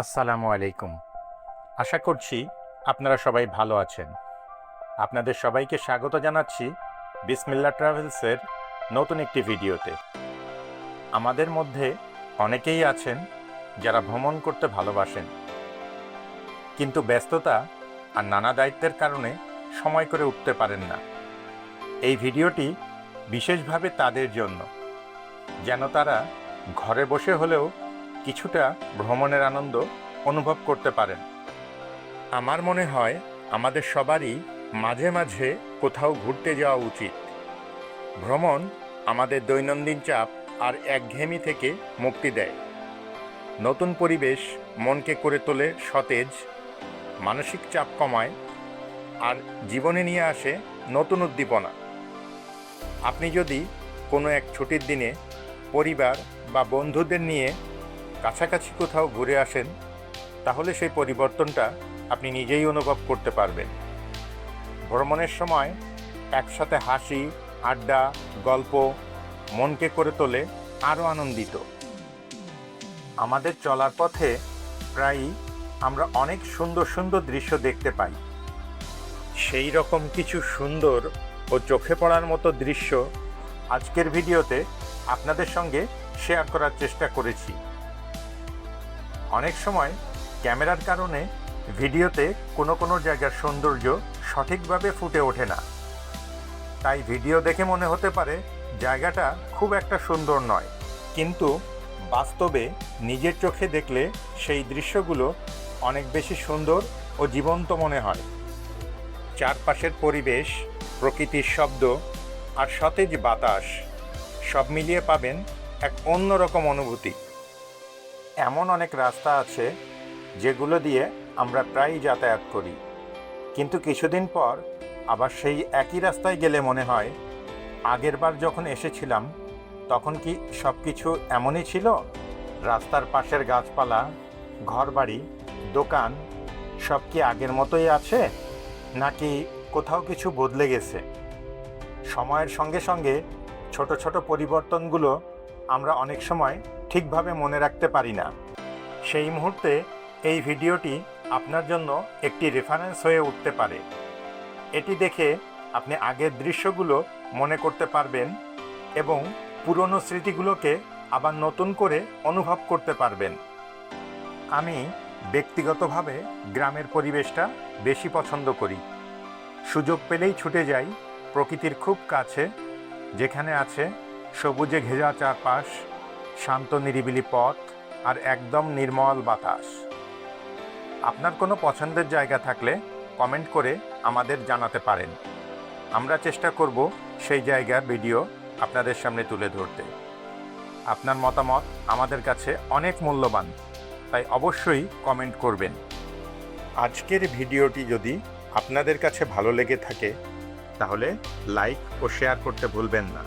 আসসালামু আলাইকুম। আশা করছি আপনারা সবাই ভালো আছেন। আপনাদের সবাইকে স্বাগত জানাচ্ছি বিসমিল্লাহ ট্রাভেলসের নতুন একটি ভিডিওতে। আমাদের মধ্যে অনেকেই আছেন যারা ভ্রমণ করতে ভালোবাসেন, কিন্তু ব্যস্ততা আর নানা দায়িত্বের কারণে সময় করে উঠতে পারেন না। এই ভিডিওটি বিশেষভাবে তাদের জন্য, যেন তারা ঘরে বসে হলেও কিছুটা ভ্রমণের আনন্দ অনুভব করতে পারেন। আমার মনে হয় আমাদের সবারই মাঝে মাঝে কোথাও ঘুরতে যাওয়া উচিত। ভ্রমণ আমাদের দৈনন্দিন চাপ আর একঘেয়েমি থেকে মুক্তি দেয়। নতুন পরিবেশ মনকে করে তোলে সতেজ, মানসিক চাপ কমায় আর জীবনে নিয়ে আসে নতুন উদ্দীপনা। আপনি যদি কোনো এক ছুটির দিনে পরিবার বা বন্ধুদের নিয়ে কাছাকাছি কোথাও ঘুরে আসেন, তাহলে সেই পরিবর্তনটা আপনি নিজেই অনুভব করতে পারবেন। ভ্রমণের সময় একসাথে হাসি, আড্ডা, গল্প মনকে করে তোলে আরও আনন্দিত। আমাদের চলার পথে প্রায়ই আমরা অনেক সুন্দর সুন্দর দৃশ্য দেখতে পাই। সেই রকম কিছু সুন্দর ও চোখে পড়ার মতো দৃশ্য আজকের ভিডিওতে আপনাদের সঙ্গে শেয়ার করার চেষ্টা করেছি। অনেক সময় ক্যামেরার কারণে ভিডিওতে কোনো জায়গার সৌন্দর্য সঠিকভাবে ফুটে ওঠে না, তাই ভিডিও দেখে মনে হতে পারে জায়গাটা খুব একটা সুন্দর নয়, কিন্তু বাস্তবে নিজের চোখে দেখলে সেই দৃশ্যগুলো অনেক বেশি সুন্দর ও জীবন্ত মনে হয়। চারপাশের পরিবেশ, প্রকৃতির শব্দ আর সতেজ বাতাস সব মিলিয়ে পাবেন এক অন্যরকম অনুভূতি। এমন অনেক রাস্তা আছে যেগুলো দিয়ে আমরা প্রায়ই যাতায়াত করি, কিন্তু কিছুদিন পর আবার সেই একই রাস্তায় গেলে মনে হয় আগেরবার যখন এসেছিলাম তখন কি সব কিছু এমনই ছিল? রাস্তার পাশের গাছপালা, ঘরবাড়ি, দোকান সব কি আগের মতোই আছে, নাকি কোথাও কিছু বদলে গেছে? সময়ের সঙ্গে সঙ্গে ছোট ছোট পরিবর্তনগুলো আমরা অনেক সময় ঠিকভাবে মনে রাখতে পারি না। সেই মুহূর্তে এই ভিডিওটি আপনার জন্য একটি রেফারেন্স হয়ে উঠতে পারে। এটি দেখে আপনি আগের দৃশ্যগুলো মনে করতে পারবেন এবং পুরনো স্মৃতিগুলোকে আবার নতুন করে অনুভব করতে পারবেন। আমি ব্যক্তিগতভাবে গ্রামের পরিবেশটা বেশি পছন্দ করি। সুযোগ পেলেই ছুটে যাই প্রকৃতির খুব কাছে, যেখানে আছে সবুজে ঘেরা চারপাশ, শান্ত নিরিবিলি পথ আর একদম নির্মল বাতাস। আপনার কোনো পছন্দের জায়গা থাকলে কমেন্ট করে আমাদের জানাতে পারেন। আমরা চেষ্টা করব সেই জায়গার ভিডিও আপনাদের সামনে তুলে ধরতে। আপনার মতামত আমাদের কাছে অনেক মূল্যবান, তাই অবশ্যই কমেন্ট করবেন। আজকের ভিডিওটি যদি আপনাদের কাছে ভালো লেগে থাকে তাহলে লাইক ও শেয়ার করতে ভুলবেন না।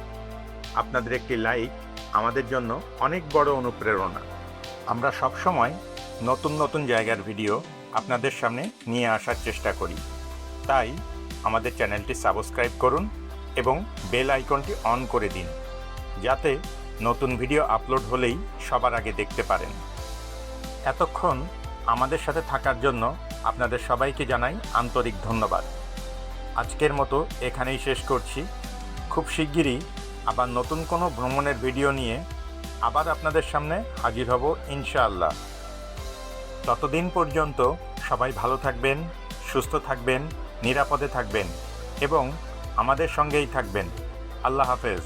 আপনাদের একটি লাইক আমাদের জন্য অনেক বড় অনুপ্রেরণা। আমরা সবসময় নতুন নতুন জায়গার ভিডিও আপনাদের সামনে নিয়ে আসার চেষ্টা করি, তাই আমাদের চ্যানেলটি সাবস্ক্রাইব করুন এবং বেল আইকনটি অন করে দিন, যাতে নতুন ভিডিও আপলোড হলেই সবার আগে দেখতে পারেন। এতক্ষণ আমাদের সাথে থাকার জন্য আপনাদের সবাইকে জানাই আন্তরিক ধন্যবাদ। আজকের মতো এখানেই শেষ করছি। খুব শিগগিরই আবার নতুন কোনো ভ্রমণের ভিডিও নিয়ে আবার আপনাদের সামনে হাজির হব ইনশাআল্লাহ। ততদিন পর্যন্ত সবাই ভালো থাকবেন, সুস্থ থাকবেন, নিরাপদে থাকবেন এবং আমাদের সঙ্গেই থাকবেন। আল্লাহ হাফেজ।